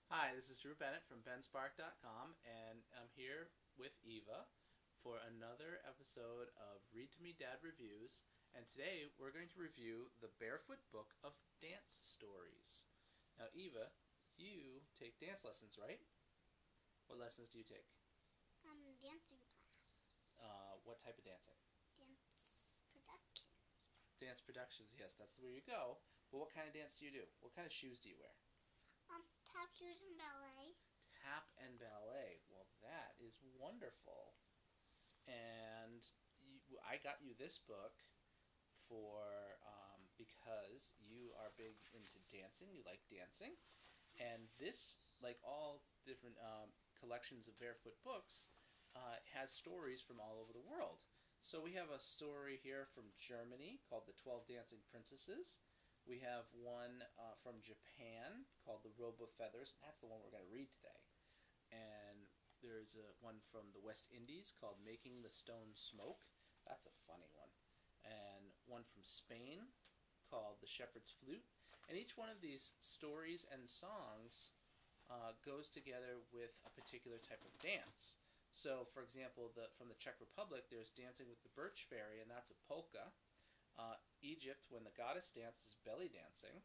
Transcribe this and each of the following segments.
Hi, this is Drew Bennett from benspark.com, and I'm here with Eva for another episode of Read to Me Dad Reviews. And today we're going to review the Barefoot Book of Dance Stories. Now, Eva, you take dance lessons, right? What lessons do you take? Dancing class. What type of dancing? Dance production. Dance productions, yes, that's the way you go. But what kind of dance do you do? What kind of shoes do you wear? Tap shoes and ballet. Tap and ballet. Well, that is wonderful. And I got you this book for because you are big into dancing. You like dancing, and this, like all different collections of Barefoot books, has stories from all over the world. So we have a story here from Germany called "The 12 Dancing Princesses." We have one from Japan called "The Robe of Feathers." And that's the one we're going to read today. And there's one from the West Indies called "Making the Stone Smoke." That's a funny one. And one from Spain called "The Shepherd's Flute." And each one of these stories and songs goes together with a particular type of dance. So, for example, from the Czech Republic, there's "Dancing with the Birch Fairy," and that's a polka. Egypt, when the goddess dances, is belly dancing.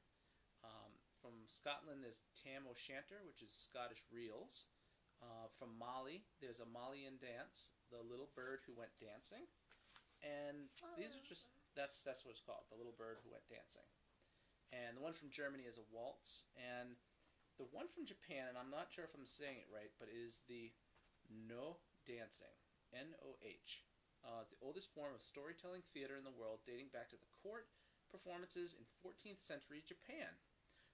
From Scotland, there's Tam O'Shanter, which is Scottish reels. From Mali, there's a Malian dance, the little bird who went dancing. And these are just that's what it's called, the little bird who went dancing. And the one from Germany is a waltz, and the one from Japan, and I'm not sure if I'm saying it right, but it is the no dancing, Noh. The oldest form of storytelling theater in the world, dating back to the court performances in 14th century Japan.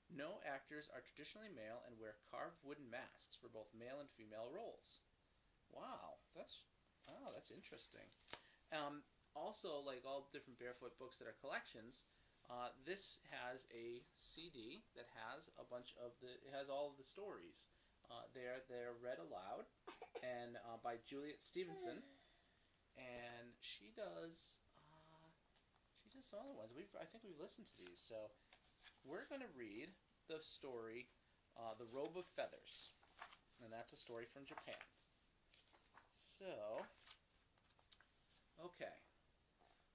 No actors are traditionally male and wear carved wooden masks for both male and female roles. Wow, that's interesting. Also, like all different Barefoot books that are collections, this has a CD that has a bunch of it has all of the stories. They're read aloud, and by Juliet Stevenson, and she does some other ones. I think we've listened to these, so we're going to read the story, "The Robe of Feathers," and that's a story from Japan. So, okay,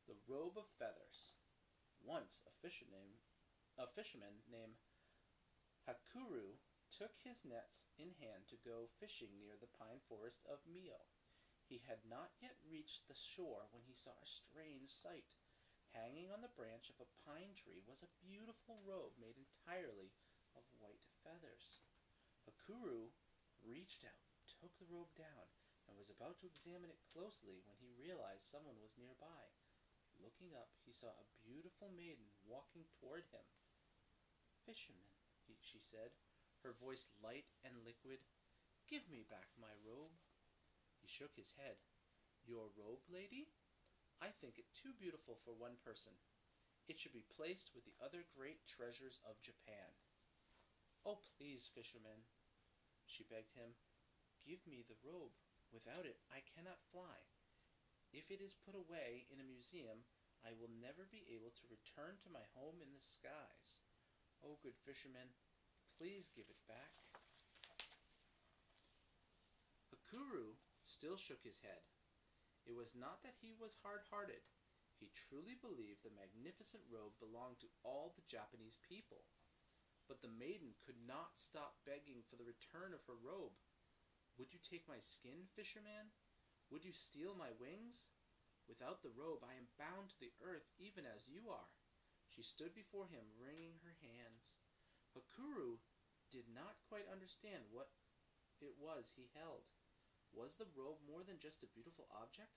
"The Robe of Feathers." Once a fisherman named Hakuru took his nets in hand to go fishing near the pine forest of Mio. He had not yet reached the shore when he saw a strange sight. Hanging on the branch of a pine tree was a beautiful robe made entirely of white feathers. Hakuru reached out, took the robe down, and was about to examine it closely when he realized someone was nearby. Looking up, he saw a beautiful maiden walking toward him. "Fisherman," she said, her voice light and liquid, "give me back my robe." He shook his head. "Your robe, lady? I think it too beautiful for one person. It should be placed with the other great treasures of Japan." "Oh, please, fisherman," she begged him, "give me the robe. Without it I cannot fly. If it is put away in a museum, I will never be able to return to my home in the skies. Oh, good fisherman, please give it back." Hakuru still shook his head. It was not that he was hard-hearted. He truly believed the magnificent robe belonged to all the Japanese people. But the maiden could not stop begging for the return of her robe. "Would you take my skin, fisherman? Would you steal my wings? Without the robe I am bound to the earth even as you are." She stood before him, wringing her hands. Hakuru did not quite understand what it was he held. Was the robe more than just a beautiful object?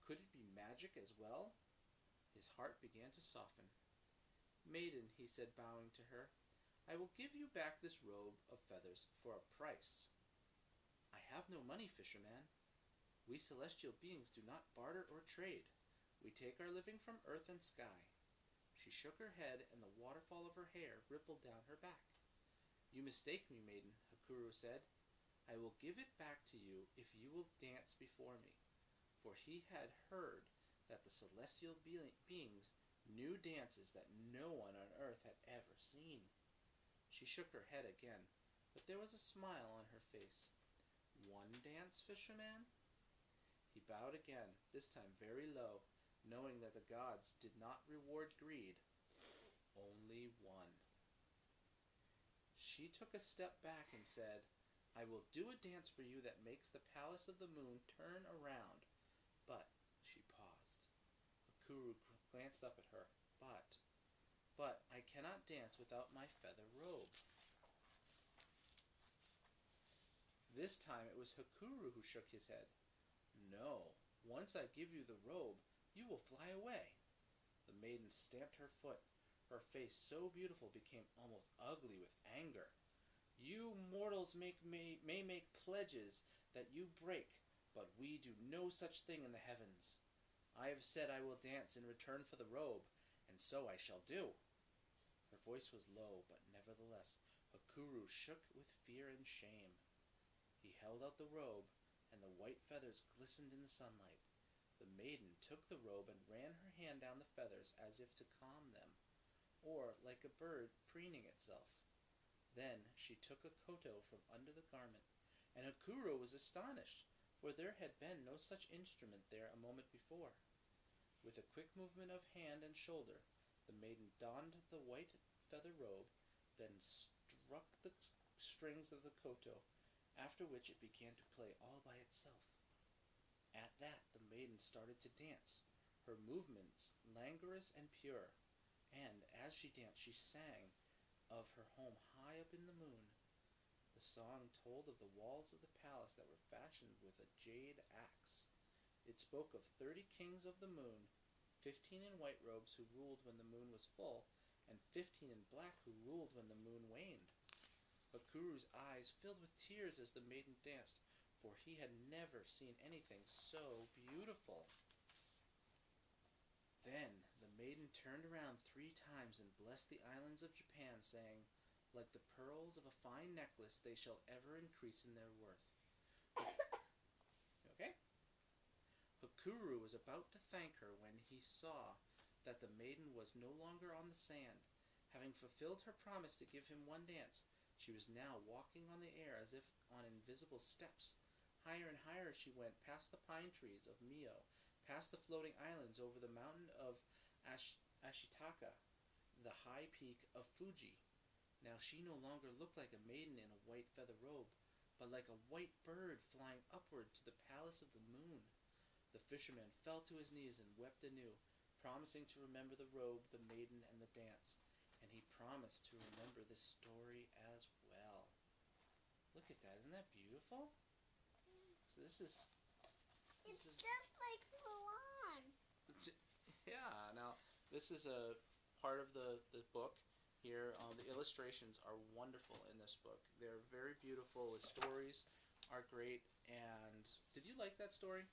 Could it be magic as well? His heart began to soften. "Maiden," he said, bowing to her, "I will give you back this robe of feathers for a price." "I have no money, fisherman. We celestial beings do not barter or trade. We take our living from earth and sky." She shook her head, and the waterfall of her hair rippled down her back. "You mistake me, maiden," Hakuru said. "I will give it back to you if you will dance before me." For he had heard that the celestial beings knew dances that no one on earth had ever seen. She shook her head again. but there was a smile on her face. "One dance, fisherman?" He bowed again, this time very low, knowing that the gods did not reward greed. "Only one." She took a step back and said, "I will do a dance for you that makes the palace of the moon turn around." But she paused. Hakuru glanced up at her. But I cannot dance without my feather robe." This time it was Hakuru who shook his head. "No, once I give you the robe, you will fly away." The maiden stamped her foot. Her face, so beautiful, became almost ugly with anger. "You mortals may make pledges that you break, but we do no such thing in the heavens. I have said I will dance in return for the robe, and so I shall do." Her voice was low, but nevertheless Hakuru shook with fear and shame. He held out the robe, and the white feathers glistened in the sunlight. The maiden took the robe and ran her hand down the feathers as if to calm them, or like a bird preening itself. Then she took a koto from under the garment, and Hakuru was astonished, for there had been no such instrument there a moment before. With a quick movement of hand and shoulder, the maiden donned the white feather robe, then struck the strings of the koto, after which it began to play all by itself. At that, the maiden started to dance, her movements languorous and pure, and as she danced she sang of her home high up in the moon. The song told of the walls of the palace that were fashioned with a jade axe. It spoke of 30 kings of the moon, 15 in white robes who ruled when the moon was full, and 15 in black who ruled when the moon waned. Hakuru's eyes filled with tears as the maiden danced, for he had never seen anything so beautiful. Then the maiden turned around 3 times and blessed the islands of Japan, saying, "Like the pearls of a fine necklace, they shall ever increase in their worth." Okay? Hakuru was about to thank her when he saw that the maiden was no longer on the sand. Having fulfilled her promise to give him one dance, she was now walking on the air as if on invisible steps. Higher and higher she went, past the pine trees of Mio, past the floating islands, over the mountain of Ashitaka, the high peak of Fuji. Now she no longer looked like a maiden in a white feather robe, but like a white bird flying upward to the palace of the moon. The fisherman fell to his knees and wept anew, promising to remember the robe, the maiden, and the dance. And he promised to remember this story as well. Look at that, isn't that beautiful? So this is... It's just like Mulan. Yeah, now this is a part of the book here. The illustrations are wonderful in this book. They're very beautiful. The stories are great. And did you like that story?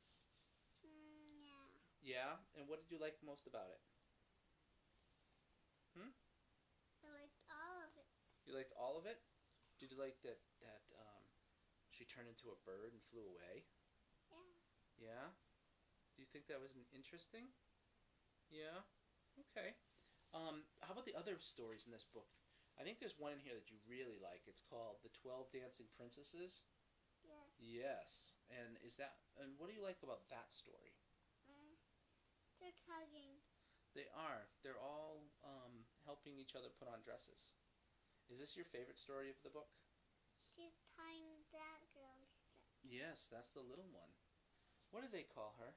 Yeah. Yeah? And what did you like most about it? I liked all of it. You liked all of it? Did you like that she turned into a bird and flew away? Yeah. Yeah? Do you think that was interesting? Yeah? Okay. How about the other stories in this book? I think there's one in here that you really like. It's called The 12 Dancing Princesses. Yes. Yes. And what do you like about that story? They're tugging. They are. They're all helping each other put on dresses. Is this your favorite story of the book? She's tying that girl's dress. Yes, that's the little one. What do they call her?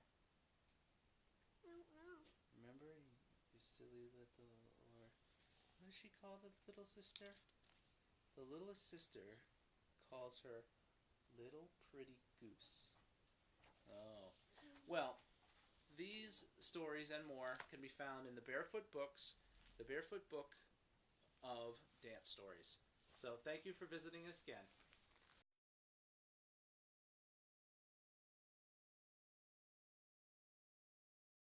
I don't know. Remember, you silly little, or what does she call the little sister? The littlest sister calls her Little Pretty Goose. Oh. Well, these stories and more can be found in the Barefoot books, the Barefoot book of dance stories. So thank you for visiting us again.